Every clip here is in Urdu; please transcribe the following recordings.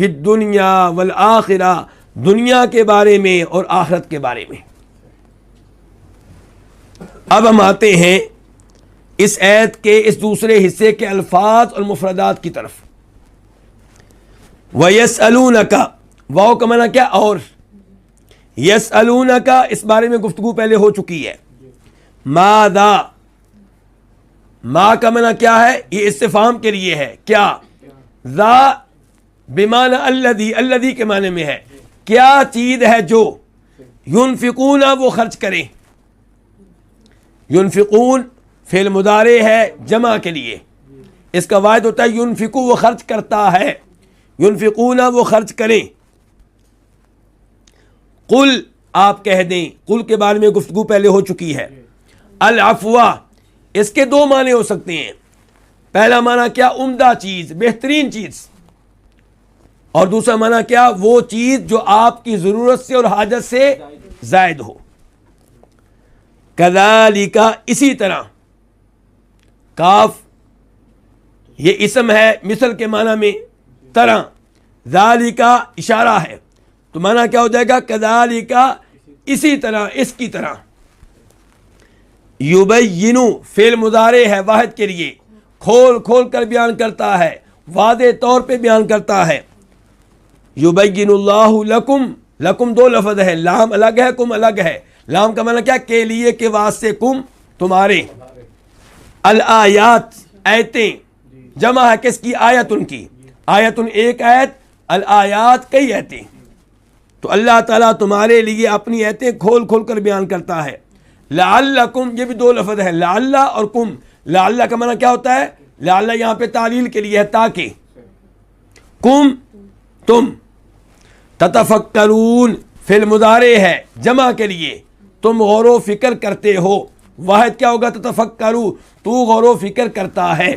فی الدنیا والآخرہ، دنیا کے بارے میں اور آخرت کے بارے میں۔ اب ہم آتے ہیں اس آیت کے اس دوسرے حصے کے الفاظ اور مفردات کی طرف۔ وَيَسْأَلُونَكَ، واو کا معنی کیا؟ اور، يَسْأَلُونَكَ اس بارے میں گفتگو پہلے ہو چکی ہے۔ ماذا، ما کا معنی کیا ہے؟ یہ استفہام کے لیے ہے، کیا؟ ذا بمعنی الذی، الذی کے معنی میں ہے کیا چیز ہے جو، ينفقون وہ خرچ کریں، ينفقون فعل مضارع ہے جمع کے لیے، اس کا واحد ہوتا ہے ينفقو، وہ خرچ کرتا ہے، ينفقون وہ خرچ کریں۔ قل آپ کہہ دیں، قل کے بارے میں گفتگو پہلے ہو چکی ہے۔ العفو اس کے دو معنی ہو سکتے ہیں، پہلا معنی کیا؟ عمدہ چیز، بہترین چیز، اور دوسرا معنی کیا؟ وہ چیز جو آپ کی ضرورت سے اور حاجت سے زائد ہو۔ کذالک اسی طرح، کاف یہ اسم ہے مثل کے معنی میں، طرح، ذالک اشارہ ہے، تو معنی کیا ہو جائے گا؟ کذالک اسی طرح، اس کی طرح۔ یبین فعل مضارع ہے واحد کے لیے، کھول کھول کر بیان کرتا ہے، واضح طور پہ بیان کرتا ہے۔ یبین اللہ لکم، لکم دو لفظ ہے، لام الگ ہے، کم الگ ہے۔ لام کا معنی کیا؟ کے لیے، کے واسطے، کم تمہارے۔ الآیات آیتیں، جمع ہے کس کی؟ آیتن کی، آیتن ایک آیت، الآیات کئی آیتیں، تو اللہ تعالیٰ تمہارے لیے اپنی آیتیں کھول کھول کر بیان کرتا ہے۔ لعلکم یہ بھی دو لفظ ہے، لعل اور کم۔ لعل کا معنی کیا ہوتا ہے؟ لعل یہاں پہ تعلیل کے لیے ہے، تاکہ، کم تم، تتفکرون فعل مضارع ہے جمع کے لیے، تم غور و فکر کرتے ہو، واحد کیا ہوگا؟ تتفکرو، تو غور و فکر کرتا ہے۔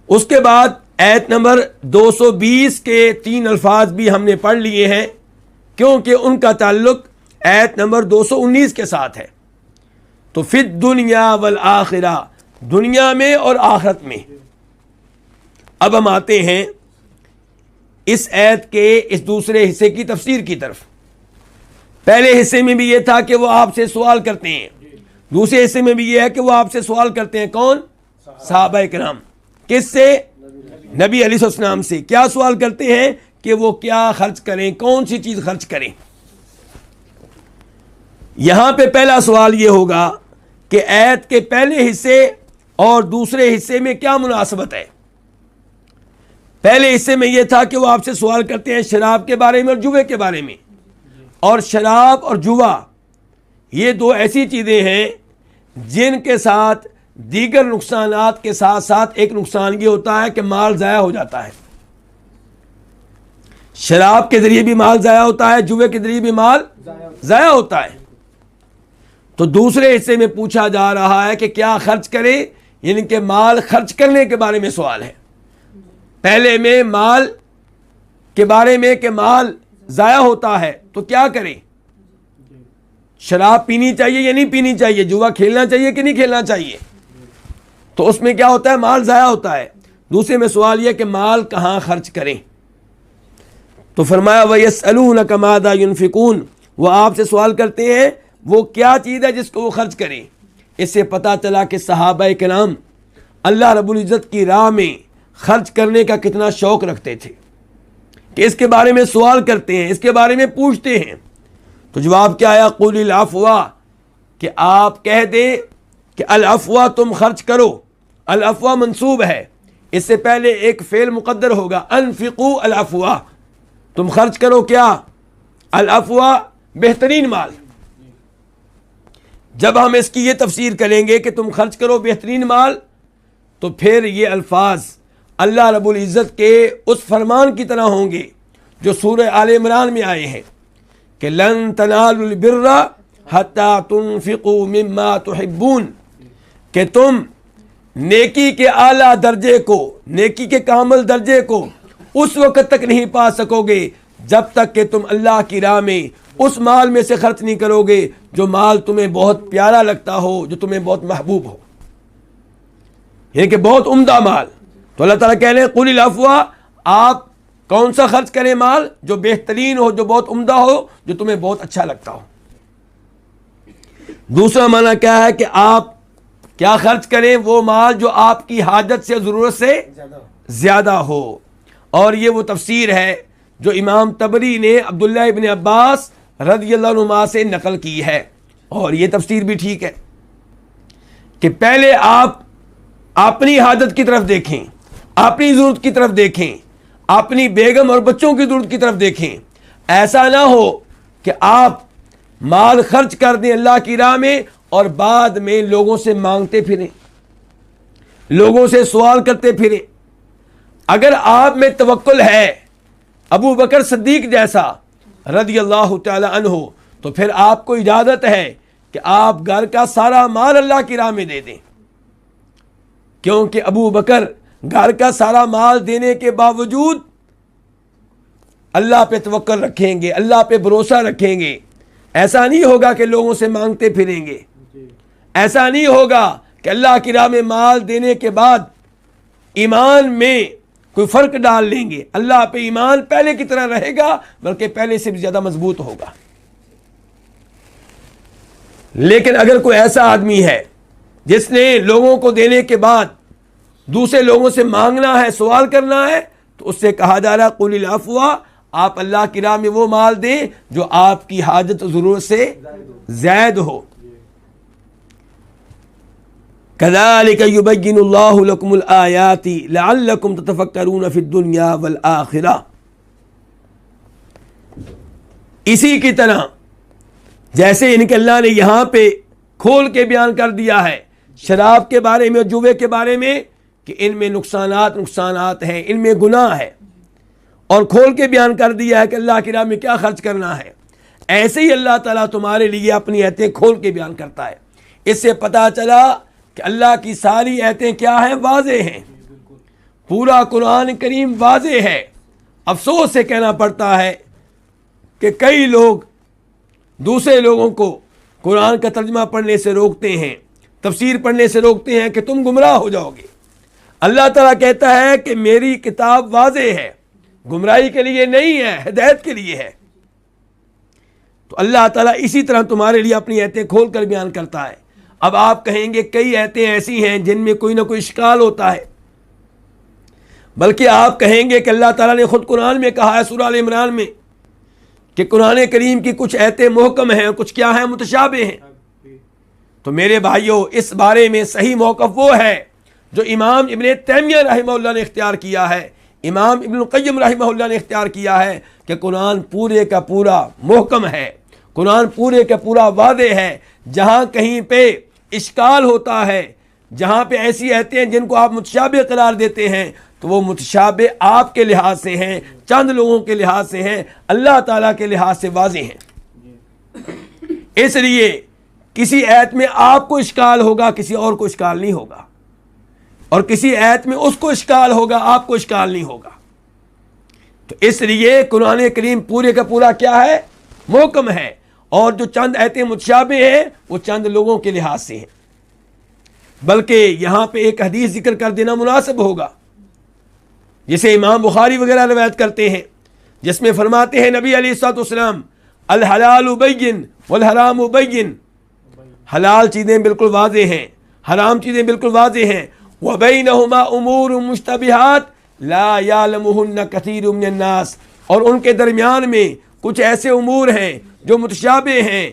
اس کے بعد آیت نمبر 220 کے 3 الفاظ بھی ہم نے پڑھ لیے ہیں، کیونکہ ان کا تعلق آیت نمبر 219 کے ساتھ ہے۔ تو فی الدنیا والآخرہ، دنیا میں اور آخرت میں۔ اب ہم آتے ہیں اس آیت کے اس دوسرے حصے کی تفسیر کی طرف۔ پہلے حصے میں بھی یہ تھا کہ وہ آپ سے سوال کرتے ہیں، دوسرے حصے میں بھی یہ ہے کہ وہ آپ سے سوال کرتے ہیں۔ کون؟ صحابہ کرام۔ کس سے؟ نبی علیہ السلام سے۔ کیا سوال کرتے ہیں؟ کہ وہ کیا خرچ کریں، کون سی چیز خرچ کریں۔ یہاں پہ پہلا سوال یہ ہوگا کہ آیت کے پہلے حصے اور دوسرے حصے میں کیا مناسبت ہے؟ پہلے حصے میں یہ تھا کہ وہ آپ سے سوال کرتے ہیں شراب کے بارے میں اور جوے کے بارے میں، اور شراب اور جوا یہ دو ایسی چیزیں ہیں جن کے ساتھ دیگر نقصانات کے ساتھ ساتھ ایک نقصان یہ ہوتا ہے کہ مال ضائع ہو جاتا ہے۔ شراب کے ذریعے بھی مال ضائع ہوتا ہے، جوے کے ذریعے بھی مال ضائع ہوتا ہے۔ تو دوسرے حصے میں پوچھا جا رہا ہے کہ کیا خرچ کریں، یعنی کہ مال خرچ کرنے کے بارے میں سوال ہے۔ پہلے میں مال کے بارے میں کہ مال ضائع ہوتا ہے تو کیا کریں، شراب پینی چاہیے یا نہیں پینی چاہیے، جوا کھیلنا چاہیے کہ نہیں کھیلنا چاہیے، تو اس میں کیا ہوتا ہے؟ مال ضائع ہوتا ہے۔ دوسرے میں سوال یہ کہ مال کہاں خرچ کریں، تو فرمایا وَيَسْأَلُونَكَ مَاذَا يُنْفِقُونَ، وہ آپ سے سوال کرتے ہیں وہ کیا چیز ہے جس کو وہ خرچ کریں۔ اس سے پتہ چلا کہ صحابہ کرام اللہ رب العزت کی راہ میں خرچ کرنے کا کتنا شوق رکھتے تھے، کہ اس کے بارے میں سوال کرتے ہیں، اس کے بارے میں پوچھتے ہیں۔ تو جواب کیا آیا؟ قُلِ الْعَفْوَ، کہ آپ کہہ دیں کہ العفو تم خرچ کرو۔ العفو منصوب ہے، اس سے پہلے ایک فعل مقدر ہوگا، انفقوا العفو، تم خرچ کرو کیا؟ العفو، بہترین مال۔ جب ہم اس کی یہ تفسیر کریں گے کہ تم خرچ کرو بہترین مال، تو پھر یہ الفاظ اللہ رب العزت کے اس فرمان کی طرح ہوں گے جو سورہ آل عمران میں آئے ہیں کہ لن تنالوا البر حتی تنفقوا مما تحبون، کہ تم نیکی کے اعلیٰ درجے کو، نیکی کے کامل درجے کو اس وقت تک نہیں پا سکو گے جب تک کہ تم اللہ کی راہ میں اس مال میں سے خرچ نہیں کرو گے جو مال تمہیں بہت پیارا لگتا ہو، جو تمہیں بہت محبوب ہو، یعنی کہ بہت عمدہ مال۔ تو اللہ تعالیٰ کہہ رہے ہیں قُلِ الْعَفْوَ، آپ کون سا خرچ کریں مال؟ جو بہترین ہو، جو بہت عمدہ ہو، جو تمہیں بہت اچھا لگتا ہو۔ دوسرا معنی کیا ہے کہ آپ کیا خرچ کریں؟ وہ مال جو آپ کی حاجت سے، ضرورت سے زیادہ ہو۔ اور یہ وہ تفسیر ہے جو امام طبری نے عبداللہ ابن عباس رضی اللہ عنہما سے نقل کی ہے، اور یہ تفسیر بھی ٹھیک ہے کہ پہلے آپ اپنی حاجت کی طرف دیکھیں، اپنی ضرورت کی طرف دیکھیں، اپنی بیگم اور بچوں کی ضرورت کی طرف دیکھیں۔ ایسا نہ ہو کہ آپ مال خرچ کر دیں اللہ کی راہ میں اور بعد میں لوگوں سے مانگتے پھریں، لوگوں سے سوال کرتے پھریں۔ اگر آپ میں توکل ہے ابو بکر صدیق جیسا رضی اللہ تعالی عنہ، تو پھر آپ کو اجازت ہے کہ آپ گھر کا سارا مال اللہ کی راہ میں دے دیں، کیونکہ ابو بکر گھر کا سارا مال دینے کے باوجود اللہ پہ توکل رکھیں گے، اللہ پہ بھروسہ رکھیں گے۔ ایسا نہیں ہوگا کہ لوگوں سے مانگتے پھریں گے، ایسا نہیں ہوگا کہ اللہ کی راہ میں مال دینے کے بعد ایمان میں کوئی فرق ڈال لیں گے۔ اللہ پہ ایمان پہلے کی طرح رہے گا، بلکہ پہلے سے بھی زیادہ مضبوط ہوگا۔ لیکن اگر کوئی ایسا آدمی ہے جس نے لوگوں کو دینے کے بعد دوسرے لوگوں سے مانگنا ہے، سوال کرنا ہے، تو اس سے کہا جا رہا قُلِ الْعَفْوَ، آپ اللہ کی راہ میں وہ مال دیں جو آپ کی حاجت و ضرورت سے زائد ہو۔ كَذَلِكَ يُبَيِّنُ اللَّهُ لَكُمُ الْآيَاتِ لَعَلَّكُمْ تَتَفَكَّرُونَ فِي الدُّنْيَا وَالْآخِرَةِ۔ اسی کی طرح جیسے ان کے اللہ نے یہاں پہ کھول کے بیان کر دیا ہے شراب کے بارے میں، جوے کے بارے میں، کہ ان میں نقصانات ہیں، ان میں گناہ ہے، اور کھول کے بیان کر دیا ہے کہ اللہ کی راہ میں کیا خرچ کرنا ہے، ایسے ہی اللہ تعالیٰ تمہارے لیے اپنی آیتیں کھول کے بیان کرتا ہے۔ اس سے پتہ چلا کہ اللہ کی ساری آیتیں کیا ہیں؟ واضح ہیں۔ پورا قرآن کریم واضح ہے۔ افسوس سے کہنا پڑتا ہے کہ کئی لوگ دوسرے لوگوں کو قرآن کا ترجمہ پڑھنے سے روکتے ہیں، تفسیر پڑھنے سے روکتے ہیں کہ تم گمراہ ہو جاؤ گے۔ اللہ تعالیٰ کہتا ہے کہ میری کتاب واضح ہے، گمراہی کے لیے نہیں ہے، ہدایت کے لیے ہے۔ تو اللہ تعالیٰ اسی طرح تمہارے لیے اپنی آیتیں کھول کر بیان کرتا ہے۔ اب آپ کہیں گے کئی آیتیں ایسی ہیں جن میں کوئی نہ کوئی اشکال ہوتا ہے، بلکہ آپ کہیں گے کہ اللہ تعالیٰ نے خود قرآن میں کہا ہے سورہ ال عمران میں کہ قرآن کریم کی کچھ آیتیں محکم ہیں، کچھ کیا ہیں؟ متشابہ ہیں۔ تو میرے بھائیوں، اس بارے میں صحیح موقف وہ ہے جو امام ابن تیمیہ رحمہ اللہ نے اختیار کیا ہے، امام ابن القیم رحمہ اللہ نے اختیار کیا ہے کہ قرآن پورے کا پورا محکم ہے، قرآن پورے کا پورا واضح ہے۔ جہاں کہیں پہ اشکال ہوتا ہے، جہاں پہ ایسی آیتیں ہیں جن کو آپ متشابہ قرار دیتے ہیں، تو وہ متشابہ آپ کے لحاظ سے ہیں، چند لوگوں کے لحاظ سے ہیں، اللہ تعالیٰ کے لحاظ سے واضح ہیں۔ اس لیے کسی آیت میں آپ کو اشکال ہوگا، کسی اور کو اشکال نہیں ہوگا، اور کسی آیت میں اس کو اشکال ہوگا، آپ کو اشکال نہیں ہوگا۔ تو اس لیے قرآن کریم پورے کا پورا کیا ہے؟ محکم ہے، اور جو چند آیتیں متشابہ ہیں وہ چند لوگوں کے لحاظ سے ہیں۔ بلکہ یہاں پہ ایک حدیث ذکر کر دینا مناسب ہوگا جسے امام بخاری وغیرہ روایت کرتے ہیں، جس میں فرماتے ہیں نبی علیہ الصلوۃ والسلام الحلال بین والحرام بین، حلال چیزیں بالکل واضح ہیں، حرام چیزیں بالکل واضح ہیں، وبینہما امور مشتبہات لا یعلمہن کثیر من الناس، اور ان کے درمیان میں کچھ ایسے امور ہیں جو متشابہ ہیں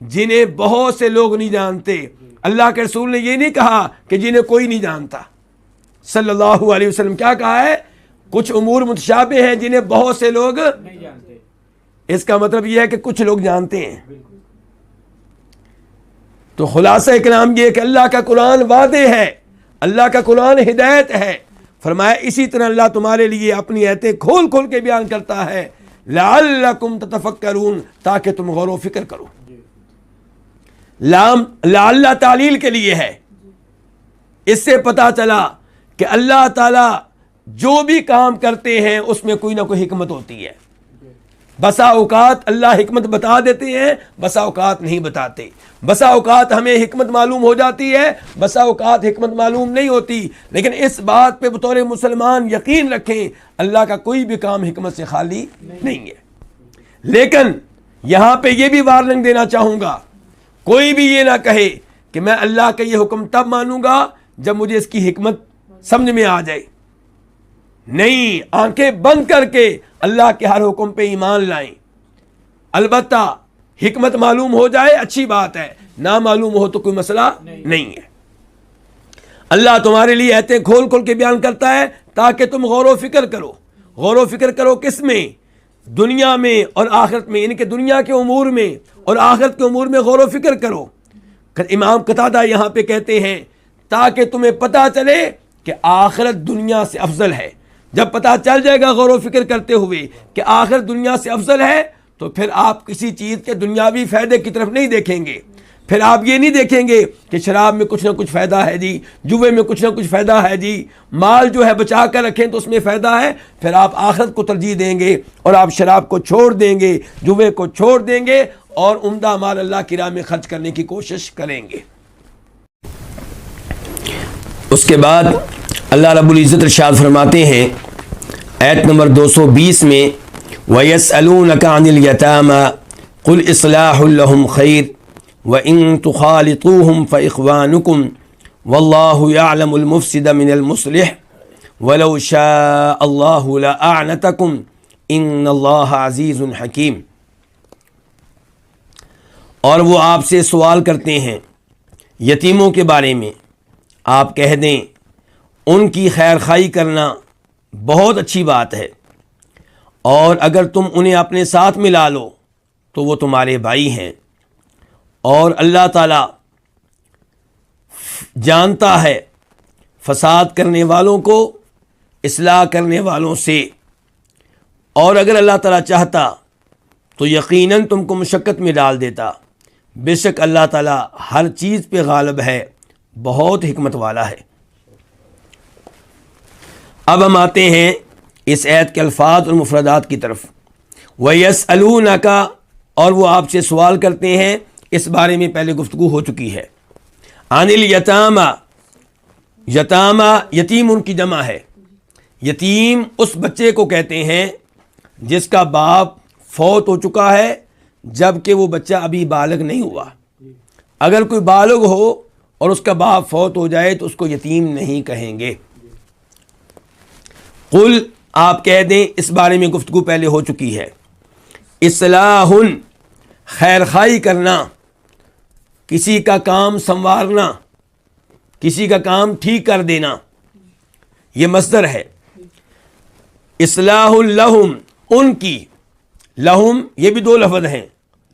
جنہیں بہت سے لوگ نہیں جانتے۔ اللہ کے رسول نے یہ نہیں کہا کہ جنہیں کوئی نہیں جانتا، صلی اللہ علیہ وسلم کیا کہا ہے؟ کچھ امور متشابہ ہیں جنہیں بہت سے لوگ نہیں جانتے۔ اس کا مطلب یہ ہے کہ کچھ لوگ جانتے ہیں۔ تو خلاصہ کلام یہ ہے کہ اللہ کا قرآن واضح ہے، اللہ کا قرآن ہدایت ہے۔ فرمایا اسی طرح اللہ تمہارے لیے اپنی آیتیں کھول کھول کے بیان کرتا ہے، لعلکم تتفکرون، تاکہ تم غور و فکر کرو۔ لام لعل تعلیل کے لیے ہے۔ اس سے پتہ چلا کہ اللہ تعالیٰ جو بھی کام کرتے ہیں اس میں کوئی نہ کوئی حکمت ہوتی ہے۔ بسا اوقات اللہ حکمت بتا دیتے ہیں، بسا اوقات نہیں بتاتے، بسا اوقات ہمیں حکمت معلوم ہو جاتی ہے، بسا اوقات حکمت معلوم نہیں ہوتی، لیکن اس بات پہ بطور مسلمان یقین رکھیں اللہ کا کوئی بھی کام حکمت سے خالی نہیں ہے۔ لیکن یہاں پہ یہ بھی وارننگ دینا چاہوں گا، کوئی بھی یہ نہ کہے کہ میں اللہ کا یہ حکم تب مانوں گا جب مجھے اس کی حکمت سمجھ میں آ جائے۔ نہیں، آنکھیں بند کر کے اللہ کے ہر حکم پہ ایمان لائیں۔ البتہ حکمت معلوم ہو جائے اچھی بات ہے، نہ معلوم ہو تو کوئی مسئلہ نہیں ہے۔ اللہ تمہارے لیے ایتیں کھول کھول کے بیان کرتا ہے تاکہ تم غور و فکر کرو۔ غور و فکر کرو کس میں؟ دنیا میں اور آخرت میں، یعنی کہ دنیا کے امور میں اور آخرت کے امور میں غور و فکر کرو۔ امام قتادہ یہاں پہ کہتے ہیں تاکہ تمہیں پتہ چلے کہ آخرت دنیا سے افضل ہے۔ جب پتہ چل جائے گا غور و فکر کرتے ہوئے کہ آخرت دنیا سے افضل ہے، تو پھر آپ کسی چیز کے دنیاوی فائدے کی طرف نہیں دیکھیں گے۔ پھر آپ یہ نہیں دیکھیں گے کہ شراب میں کچھ نہ کچھ فائدہ ہے جی، جوے میں کچھ نہ کچھ فائدہ ہے جی، مال جو ہے بچا کر رکھیں تو اس میں فائدہ ہے۔ پھر آپ آخرت کو ترجیح دیں گے اور آپ شراب کو چھوڑ دیں گے، جوے کو چھوڑ دیں گے اور عمدہ مال اللہ کی راہ میں خرچ کرنے کی کوشش کریں گے۔ اس کے بعد اللہ رب العزت ارشاد فرماتے ہیں آیت نمبر 220 میں، وَيَسْأَلُونَكَ عَنِ الْيَتَامَى قُلْ إِصْلَاحٌ لَهُمْ خَيْرٌ وَإِن تُخَالِطُوهُمْ فَإِخْوَانُكُمْ وَاللَّهُ يَعْلَمُ الْمُفْسِدَ مِنَ الْمُصْلِحِ وَلَوْ شَاءَ اللَّهُ لَأَعْنَتَكُمْ إِنَّ اللَّهَ عَزِيزٌ حَكِيمٌ۔ اور وہ آپ سے سوال کرتے ہیں یتیموں کے بارے میں، آپ کہہ دیں ان کی خیر خواہی کرنا بہت اچھی بات ہے، اور اگر تم انہیں اپنے ساتھ ملا لو تو وہ تمہارے بھائی ہیں، اور اللہ تعالیٰ جانتا ہے فساد کرنے والوں کو اصلاح کرنے والوں سے، اور اگر اللہ تعالیٰ چاہتا تو یقیناً تم کو مشقت میں ڈال دیتا۔ بے شک اللہ تعالیٰ ہر چیز پہ غالب ہے، بہت حکمت والا ہے۔ اب ہم آتے ہیں اس آیت کے الفاظ اور مفردات کی طرف۔ وَيَسْأَلُونَكَ، اور وہ آپ سے سوال کرتے ہیں، اس بارے میں پہلے گفتگو ہو چکی ہے۔ عَنِ الْيَتَامَى، یتامہ یتیم ان کی جمع ہے۔ یتیم اس بچے کو کہتے ہیں جس کا باپ فوت ہو چکا ہے جب کہ وہ بچہ ابھی بالغ نہیں ہوا۔ اگر کوئی بالغ ہو اور اس کا باپ فوت ہو جائے تو اس کو یتیم نہیں کہیں گے۔ قل، آپ کہہ دیں، اس بارے میں گفتگو پہلے ہو چکی ہے۔ اصلاح، خیر خواہی کرنا، کسی کا کام سنوارنا، کسی کا کام ٹھیک کر دینا، یہ مصدر ہے۔ اصلاح لہم، ان کی، لہم یہ بھی دو لفظ ہیں،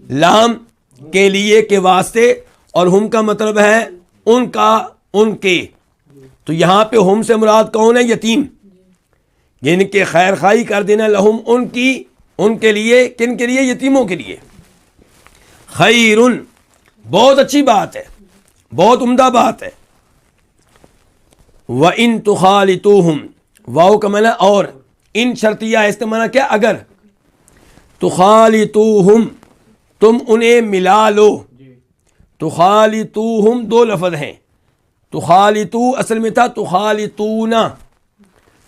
لام کے لیے کے واسطے اور ہم کا مطلب ہے ان کا، ان کے، تو یہاں پہ ہم سے مراد کون ہے؟ یتیم، یعنی کہ خیر خواہی کر دینا لہم ان کی، ان کے لیے، کن کے لیے؟ یتیموں کے لیے۔ خیرن، بہت اچھی بات ہے، بہت عمدہ بات ہے۔ وَإِن تُخَالِطُوهُمْ، واو کا معنی اور، ان شرطیہ ہے، اس کا معنی کیا؟ اگر۔ تُخَالِطُوهُمْ، تم انہیں ملا لو۔ تُخَالِطُوهُمْ دو لفظ ہیں، تُخَالِطُو اصل میں تھا تُخَالِطُونَ،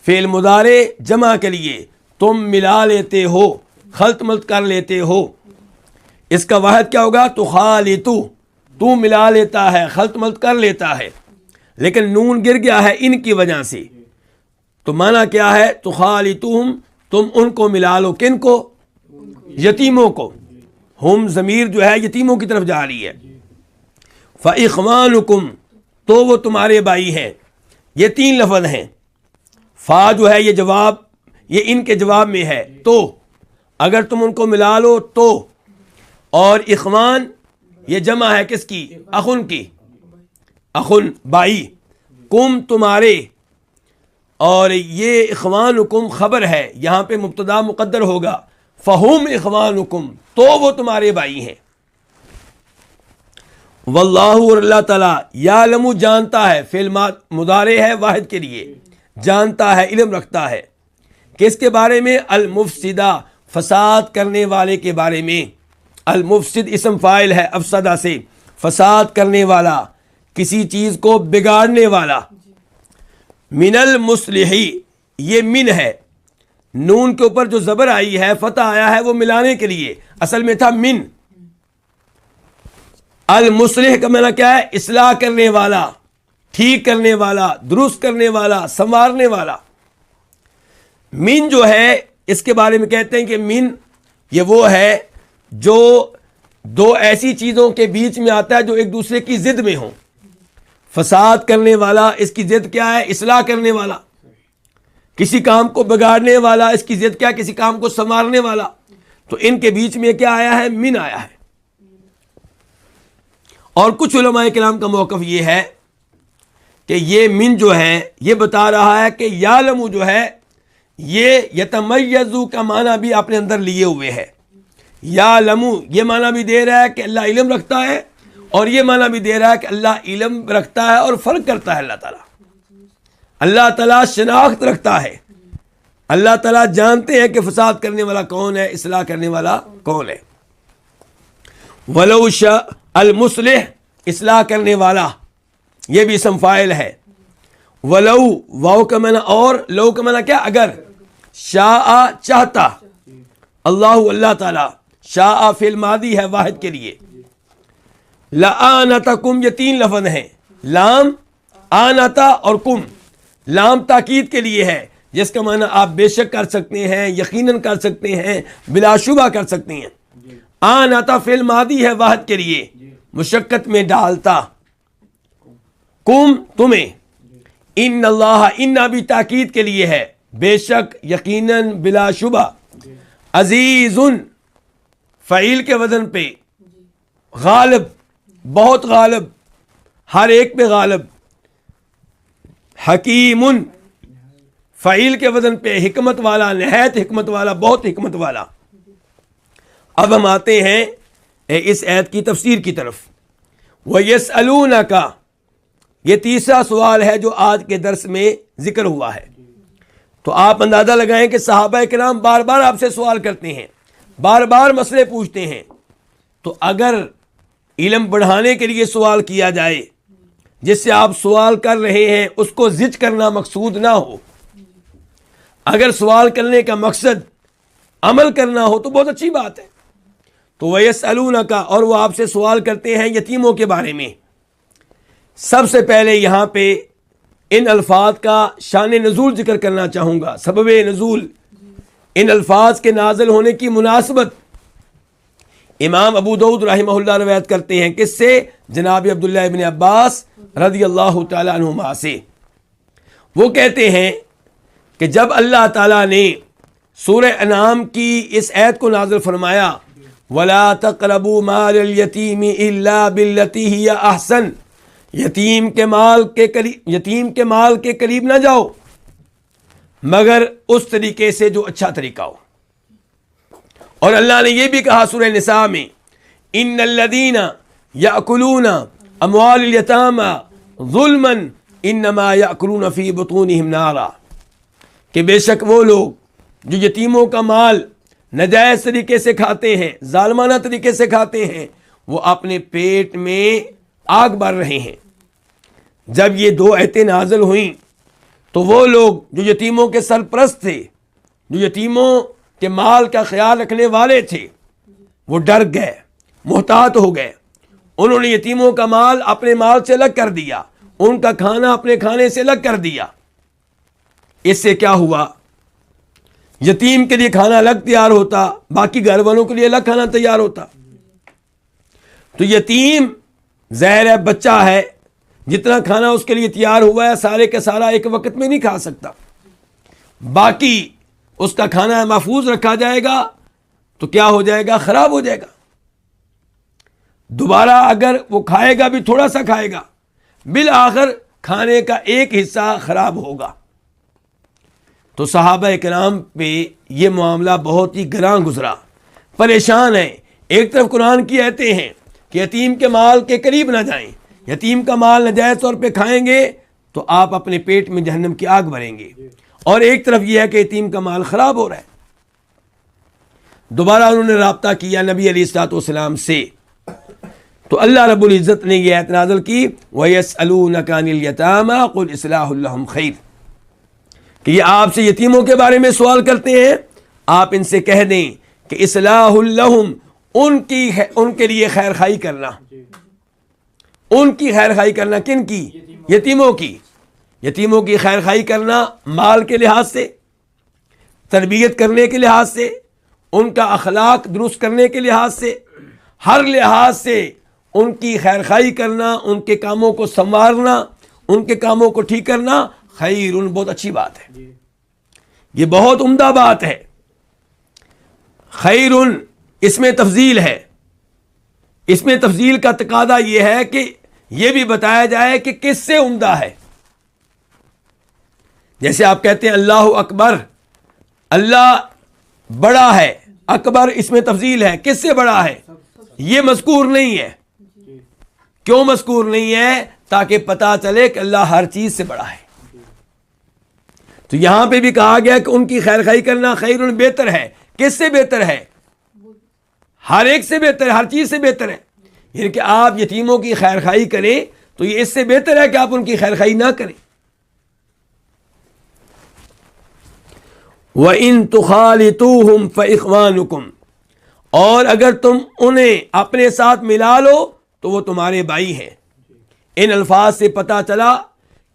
فعل مضارع جمع کے لیے، تم ملا لیتے ہو، خلط ملط کر لیتے ہو۔ اس کا واحد کیا ہوگا؟ تُخَالِطُ، تو ملا لیتا ہے، خلط ملط کر لیتا ہے، لیکن نون گر گیا ہے ان کی وجہ سے، تو معنی کیا ہے؟ تُخَالِطُوهُمْ، تم ان کو ملا لو، کن کو؟ یتیموں کو۔ ہم ضمیر جو ہے یتیموں کی طرف جا رہی ہے۔ فَإِخْوَانُكُمْ، تو وہ تمہارے بھائی ہیں۔ یہ تین لفظ ہیں، فا جو ہے یہ جواب، یہ ان کے جواب میں ہے، تو اگر تم ان کو ملا لو تو، اور اخوان یہ جمع ہے کس کی؟ اخن کی، اخن بھائی، کم تمہارے، اور یہ اخوانکم خبر ہے، یہاں پہ مبتدا مقدر ہوگا، فہم اخوانکم، تو وہ تمہارے بھائی ہیں۔ واللہ، اور اللہ تعالیٰ، یعلم جانتا ہے، فعل مضارع ہے واحد کے لیے، جانتا ہے، علم رکھتا ہے، کس کے بارے میں؟ المفسدہ، فساد کرنے والے کے بارے میں. المفسد اسم فاعل ہے افسدہ سے، فساد کرنے والا، کسی چیز کو بگاڑنے والا. من المصلحی، یہ من ہے، نون کے اوپر جو زبر آئی ہے، فتح آیا ہے، وہ ملانے کے لیے، اصل میں تھا من. المصلح کا معنی کیا ہے؟ اصلاح کرنے والا، ٹھیک کرنے والا، درست کرنے والا، سنوارنے والا. من جو ہے اس کے بارے میں کہتے ہیں کہ من یہ وہ ہے جو دو ایسی چیزوں کے بیچ میں آتا ہے جو ایک دوسرے کی ضد میں ہوں. فساد کرنے والا، اس کی ضد کیا ہے؟ اصلاح کرنے والا. کسی کام کو بگاڑنے والا، اس کی ضد کیا؟ کسی کام کو سنوارنے والا. تو ان کے بیچ میں کیا آیا ہے؟ من آیا ہے. اور کچھ علماء کرام کا موقف یہ ہے کہ یہ من جو ہے یہ بتا رہا ہے کہ یعلم جو ہے یہ یتمیزو کا معنی بھی اپنے اندر لیے ہوئے ہے. یعلم یہ معنی بھی دے رہا ہے کہ اللہ علم رکھتا ہے، اور یہ معنی بھی دے رہا ہے کہ اللہ علم رکھتا ہے اور فرق کرتا ہے. اللہ تعالیٰ شناخت رکھتا ہے. اللہ تعالیٰ جانتے ہیں کہ فساد کرنے والا کون ہے، اصلاح کرنے والا کون ہے. ولو شاء المصلح، اصلاح کرنے والا، یہ بھی اسم فاعل ہے. ولو واو کا معنی اور، لو کا معنی کیا؟ اگر. شاء چاہتا، اللہ تعالیٰ، شاء فعل ماضی ہے واحد کے لیے. لآنتکم، یہ تین لفظ ہیں، لام، آنتا اور کم. لام تاکید کے لیے ہے، جس کا معنی آپ بے شک کر سکتے ہیں، یقیناً کر سکتے ہیں، بلا شبہ کر سکتے ہیں. آنتا فعل ماضی ہے واحد کے لیے، مشقت میں ڈالتا. کم تمہیں. ان اللہ، ان بھی تاکید کے لیے ہے، بے شک، یقیناً، بلا شبہ. عزیز فعیل کے وزن پہ، غالب، بہت غالب، ہر ایک پہ غالب. حکیم فعیل کے وزن پہ حکمت والا، نہایت حکمت والا، بہت حکمت والا. اب ہم آتے ہیں اس آیت کی تفسیر کی طرف. وَيَسْأَلُونَكَ، یہ تیسرا سوال ہے جو آج کے درس میں ذکر ہوا ہے. تو آپ اندازہ لگائیں کہ صحابہ کرام بار بار آپ سے سوال کرتے ہیں، بار بار مسئلے پوچھتے ہیں. تو اگر علم بڑھانے کے لیے سوال کیا جائے، جس سے آپ سوال کر رہے ہیں اس کو زج کرنا مقصود نہ ہو، اگر سوال کرنے کا مقصد عمل کرنا ہو تو بہت اچھی بات ہے. تو وَيَسْأَلُونَكَ، اور وہ آپ سے سوال کرتے ہیں یتیموں کے بارے میں. سب سے پہلے یہاں پہ ان الفاظ کا شان نزول ذکر کرنا چاہوں گا، سبب نزول، ان الفاظ کے نازل ہونے کی مناسبت. امام ابو داؤد رحمہ اللہ روایت کرتے ہیں، کس سے؟ جناب عبداللہ ابن عباس رضی اللہ تعالیٰ عنہما سے. وہ کہتے ہیں کہ جب اللہ تعالیٰ نے سورہ انعام کی اس آیت کو نازل فرمایا، وَلَا تَقْرَبُوا مَالَ الْيَتِيمِ إِلَّا بِالَّتِي هِيَ أَحْسَنُ، یتیم کے مال کے قریب نہ جاؤ مگر اس طریقے سے جو اچھا طریقہ ہو. اور اللہ نے یہ بھی کہا سورہ نساء میں، ان الذین یأکلون اموال الیتامی ظلما انما یأکلون فی بطونہم نارا، کہ بے شک وہ لوگ جو یتیموں کا مال ناجائز طریقے سے کھاتے ہیں، ظالمانہ طریقے سے کھاتے ہیں، وہ اپنے پیٹ میں آگ بھر رہے ہیں. جب یہ دو آیتیں نازل ہوئیں تو وہ لوگ جو یتیموں کے سرپرست تھے، جو یتیموں کے مال کا خیال رکھنے والے تھے، وہ ڈر گئے، محتاط ہو گئے. انہوں نے یتیموں کا مال اپنے مال سے الگ کر دیا، ان کا کھانا اپنے کھانے سے الگ کر دیا. اس سے کیا ہوا؟ یتیم کے لیے کھانا الگ تیار ہوتا، باقی گھر والوں کے لیے الگ کھانا تیار ہوتا. تو یتیم ظاہر ہے بچہ ہے، جتنا کھانا اس کے لیے تیار ہوا ہے سارے کا سارا ایک وقت میں نہیں کھا سکتا، باقی اس کا کھانا محفوظ رکھا جائے گا تو کیا ہو جائے گا؟ خراب ہو جائے گا. دوبارہ اگر وہ کھائے گا بھی تھوڑا سا کھائے گا، بالآخر کھانے کا ایک حصہ خراب ہوگا. تو صحابہ کرام پہ یہ معاملہ بہت ہی گراں گزرا، پریشان ہیں. ایک طرف قرآن کی آیتیں ہیں کہ یتیم کے مال کے قریب نہ جائیں، یتیم کا مال ناجائز طور پہ کھائیں گے تو آپ اپنے پیٹ میں جہنم کی آگ بھریں گے، اور ایک طرف یہ ہے کہ یتیم کا مال خراب ہو رہا ہے. دوبارہ انہوں نے رابطہ کیا نبی علیہ الصلوۃ والسلام سے، تو اللہ رب العزت نے یہ آیت نازل کی وَيَسْأَلُونَكَ عَنِ الْيَتَامَى قُلْ إِصْلَاحٌ لَهُمْ خَيْرٌ، کہ یہ آپ سے یتیموں کے بارے میں سوال کرتے ہیں، آپ ان سے کہہ دیں کہ اصلاح لہم، ان کے لیے خیر خواہی کرنا، ان کی خیر خواہی کرنا، کن کی؟ یتیموں کی، یتیموں کی خیر خواہی کرنا مال کے لحاظ سے، تربیت کرنے کے لحاظ سے، ان کا اخلاق درست کرنے کے لحاظ سے، ہر لحاظ سے ان کی خیر خواہی کرنا، ان کے کاموں کو سنوارنا، ان کے کاموں کو ٹھیک کرنا، خیر، بہت اچھی بات ہے، یہ بہت عمدہ بات ہے۔ خیر اس میں تفضیل ہے، اس میں تفضیل کا تقاضا یہ ہے کہ یہ بھی بتایا جائے کہ کس سے عمدہ ہے۔ جیسے آپ کہتے ہیں اللہ اکبر، اللہ بڑا ہے، اکبر اس میں تفضیل ہے، کس سے بڑا ہے؟ یہ مذکور نہیں ہے۔ کیوں مذکور نہیں ہے؟ تاکہ پتا چلے کہ اللہ ہر چیز سے بڑا ہے۔ تو یہاں پہ بھی کہا گیا کہ ان کی خیر خواہی کرنا خیر، بہتر ہے۔ کس سے بہتر ہے؟ ہر ایک سے بہتر ہے، ہر چیز سے بہتر ہے۔ یعنی کہ آپ یتیموں کی خیر خواہی کریں تو یہ اس سے بہتر ہے کہ آپ ان کی خیر خواہی نہ کریں۔ وَإِن تُخَالِطُوهُمْ فَإِخْوَانُكُمْ، اور اگر تم انہیں اپنے ساتھ ملا لو تو وہ تمہارے بھائی ہیں۔ ان الفاظ سے پتہ چلا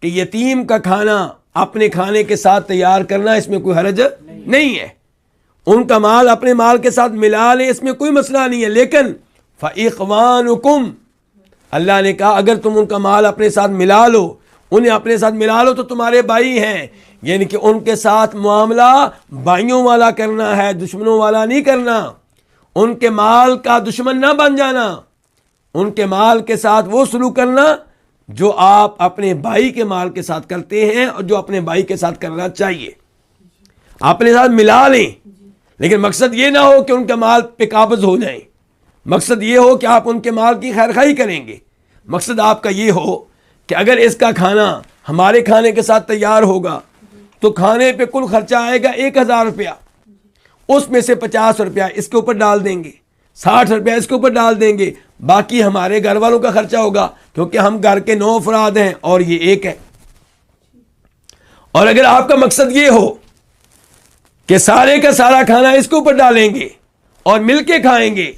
کہ یتیم کا کھانا اپنے کھانے کے ساتھ تیار کرنا اس میں کوئی حرج نہیں ہے، ان کا مال اپنے مال کے ساتھ ملا لیں، اس میں کوئی مسئلہ نہیں ہے۔ لیکن فَإِخْوَانُكُمْ، اللہ نے کہا اگر تم ان کا مال اپنے ساتھ ملا لو، انہیں اپنے ساتھ ملا لو تو تمہارے بھائی ہیں، یعنی کہ ان کے ساتھ معاملہ بھائیوں والا کرنا ہے، دشمنوں والا نہیں کرنا۔ ان کے مال کا دشمن نہ بن جانا، ان کے مال کے ساتھ وہ سلوک کرنا جو آپ اپنے بھائی کے مال کے ساتھ کرتے ہیں اور جو اپنے بھائی کے ساتھ کرنا چاہیے۔ اپنے ساتھ ملا لیں، لیکن مقصد یہ نہ ہو کہ ان کے مال پہ قابض ہو جائیں، مقصد یہ ہو کہ آپ ان کے مال کی خیر خواہی کریں گے۔ مقصد آپ کا یہ ہو کہ اگر اس کا کھانا ہمارے کھانے کے ساتھ تیار ہوگا تو کھانے پہ کل خرچہ آئے گا 1000 روپیہ، اس میں سے 50 روپیہ اس کے اوپر ڈال دیں گے، 60 روپیہ اس کے اوپر ڈال دیں گے، باقی ہمارے گھر والوں کا خرچہ ہوگا، کیونکہ ہم گھر کے 9 افراد ہیں اور یہ ایک ہے۔ اور اگر آپ کا مقصد یہ ہو کہ سارے کا سارا کھانا اس کے اوپر ڈالیں گے اور مل کے کھائیں گے،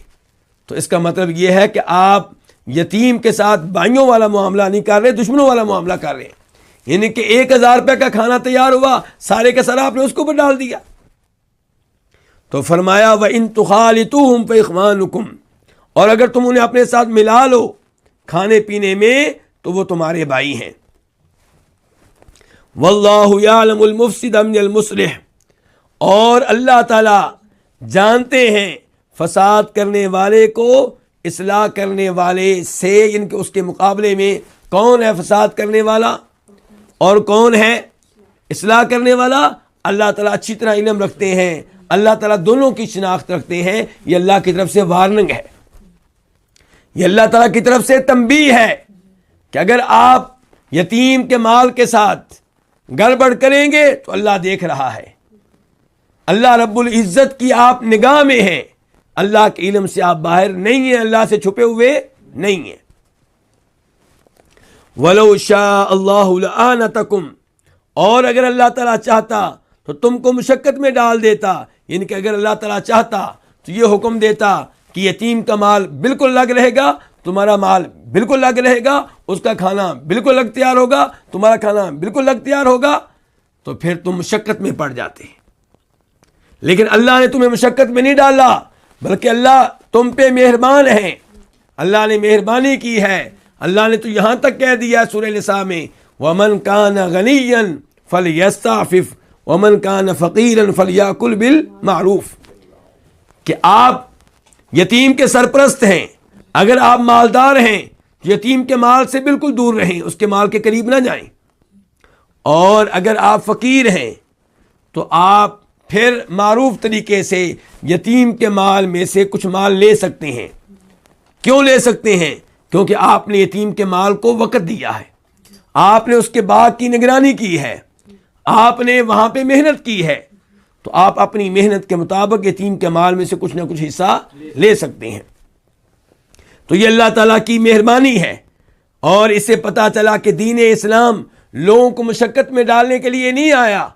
تو اس کا مطلب یہ ہے کہ آپ یتیم کے ساتھ بھائیوں والا معاملہ نہیں کر رہے، دشمنوں والا معاملہ کر رہے ہیں۔ یعنی کہ 1000 روپے کا کھانا تیار ہوا، سارے کا سارا آپ نے اس کے اوپر ڈال دیا۔ تو فرمایا وَإِن تُخَالِطُوهُمْ فَإِخْوَانُكُمْ، اور اگر تم انہیں اپنے ساتھ ملا لو کھانے پینے میں تو وہ تمہارے بھائی ہیں۔ وَاللَّهُ يَعْلَمُ الْمُفْسِدَ مِنَ الْمُصْلِحِ، اور اللہ تعالی جانتے ہیں فساد کرنے والے کو اصلاح کرنے والے سے، ان کے اس کے مقابلے میں کون ہے فساد کرنے والا اور کون ہے اصلاح کرنے والا؟ اللہ تعالیٰ اچھی طرح علم رکھتے ہیں، اللہ تعالیٰ دونوں کی شناخت رکھتے ہیں۔ یہ اللہ کی طرف سے وارننگ ہے، یہ اللہ تعالیٰ کی طرف سے تنبیہ ہے کہ اگر آپ یتیم کے مال کے ساتھ گڑبڑ کریں گے تو اللہ دیکھ رہا ہے، اللہ رب العزت کی آپ نگاہ میں ہیں، اللہ کے علم سے آپ باہر نہیں ہیں، اللہ سے چھپے ہوئے نہیں ہیں۔ وَلَوْ شَاءَ اللَّهُ لَأَعْنَتَكُمْ، اور اگر اللہ تعالیٰ چاہتا تو تم کو مشقت میں ڈال دیتا، یعنی کہ اگر اللہ تعالیٰ چاہتا تو یہ حکم دیتا کہ یتیم کا مال بالکل الگ رہے گا، تمہارا مال بالکل الگ رہے گا، اس کا کھانا بالکل الگ تیار ہوگا، تمہارا کھانا بالکل الگ تیار ہوگا، تو پھر تم مشقت میں پڑ جاتے۔ لیکن اللہ نے تمہیں مشقت میں نہیں ڈالا، بلکہ اللہ تم پہ مہربان ہے، اللہ نے مہربانی کی ہے۔ اللہ نے تو یہاں تک کہہ دیا سورہ نساء میں وَمَنْ كَانَ غَنِيًّا فَلْيَسْتَعْفِفْ وَمَنْ كَانَ فَقِيرًا فَلْيَأْكُلْ بِالْمَعْرُوفِ، کہ آپ یتیم کے سرپرست ہیں، اگر آپ مالدار ہیں یتیم کے مال سے بالکل دور رہیں، اس کے مال کے قریب نہ جائیں، اور اگر آپ فقیر ہیں تو آپ پھر معروف طریقے سے یتیم کے مال میں سے کچھ مال لے سکتے ہیں۔ کیوں لے سکتے ہیں؟ کیونکہ آپ نے یتیم کے مال کو وقت دیا ہے، آپ نے اس کے باغ کی نگرانی کی ہے، آپ نے وہاں پہ محنت کی ہے، تو آپ اپنی محنت کے مطابق یتیم کے مال میں سے کچھ نہ کچھ حصہ لے سکتے ہیں۔ تو یہ اللہ تعالیٰ کی مہربانی ہے، اور اس سے پتہ چلا کہ دین اسلام لوگوں کو مشقت میں ڈالنے کے لیے نہیں آیا،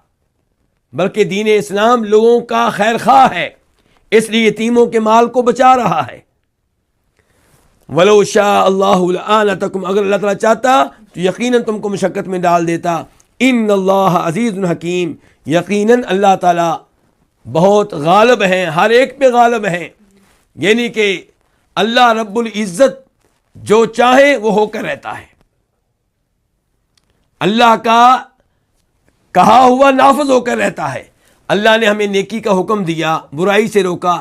بلکہ دین اسلام لوگوں کا خیر خواہ ہے، اس لیے یتیموں کے مال کو بچا رہا ہے۔ وَلَوْ شَاءَ اللَّهُ لَآنَتَكُمْ، اگر اللہ تعالیٰ چاہتا تو یقیناً تم کو مشقت میں ڈال دیتا۔ ان اللہ عزیز حکیم، یقیناً اللہ تعالیٰ بہت غالب ہیں، ہر ایک پہ غالب ہیں، یعنی کہ اللہ رب العزت جو چاہے وہ ہو کر رہتا ہے، اللہ کا کہا ہوا نافذ ہو کر رہتا ہے۔ اللہ نے ہمیں نیکی کا حکم دیا، برائی سے روکا۔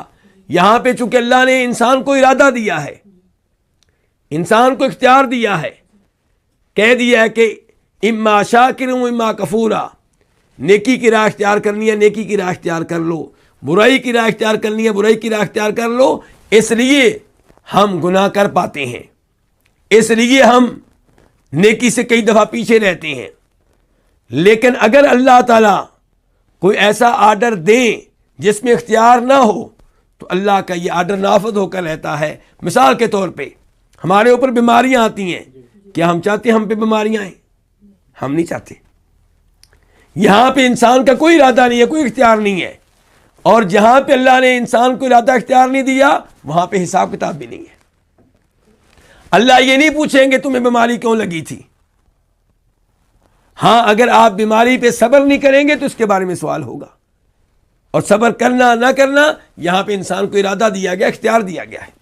یہاں پہ چونکہ اللہ نے انسان کو ارادہ دیا ہے، انسان کو اختیار دیا ہے، کہہ دیا ہے کہ اما شاکر و اما کفورا، نیکی کی راہ اختیار کرنی ہے نیکی کی راہ اختیار کر لو، برائی کی راہ اختیار کرنی ہے برائی کی راہ اختیار کر لو۔ اس لیے ہم گناہ کر پاتے ہیں، اس لیے ہم نیکی سے کئی دفعہ پیچھے رہتے ہیں۔ لیکن اگر اللہ تعالیٰ کوئی ایسا آرڈر دیں جس میں اختیار نہ ہو تو اللہ کا یہ آرڈر نافذ ہو کر رہتا ہے۔ مثال کے طور پہ ہمارے اوپر بیماریاں آتی ہیں، کیا ہم چاہتے ہیں ہم پہ بیماریاں آئیں؟ ہم نہیں چاہتے۔ یہاں پہ انسان کا کوئی ارادہ نہیں ہے، کوئی اختیار نہیں ہے، اور جہاں پہ اللہ نے انسان کو ارادہ اختیار نہیں دیا وہاں پہ حساب کتاب بھی نہیں ہے۔ اللہ یہ نہیں پوچھیں گے تمہیں بیماری کیوں لگی تھی۔ ہاں اگر آپ بیماری پہ صبر نہیں کریں گے تو اس کے بارے میں سوال ہوگا، اور صبر کرنا نہ کرنا یہاں پہ انسان کو ارادہ دیا گیا، اختیار دیا گیا ہے۔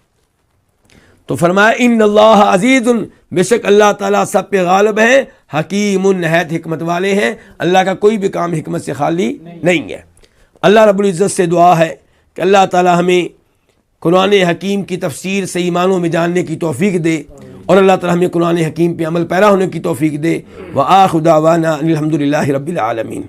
تو فرمایا ان اللہ عزیز، بے شک اللہ تعالیٰ سب پہ غالب ہے، حکیم نہایت حکمت والے ہیں، اللہ کا کوئی بھی کام حکمت سے خالی نہیں ہے۔ اللہ رب العزت سے دعا ہے کہ اللہ تعالیٰ ہمیں قرآن حکیم کی تفسیر صحیح معنوں میں جاننے کی توفیق دے، اور اللہ تعالیٰ ہمیں قرآن حکیم پہ عمل پیرا ہونے کی توفیق دے۔ وآخر دعوانا ان الحمد للہ رب العالمین۔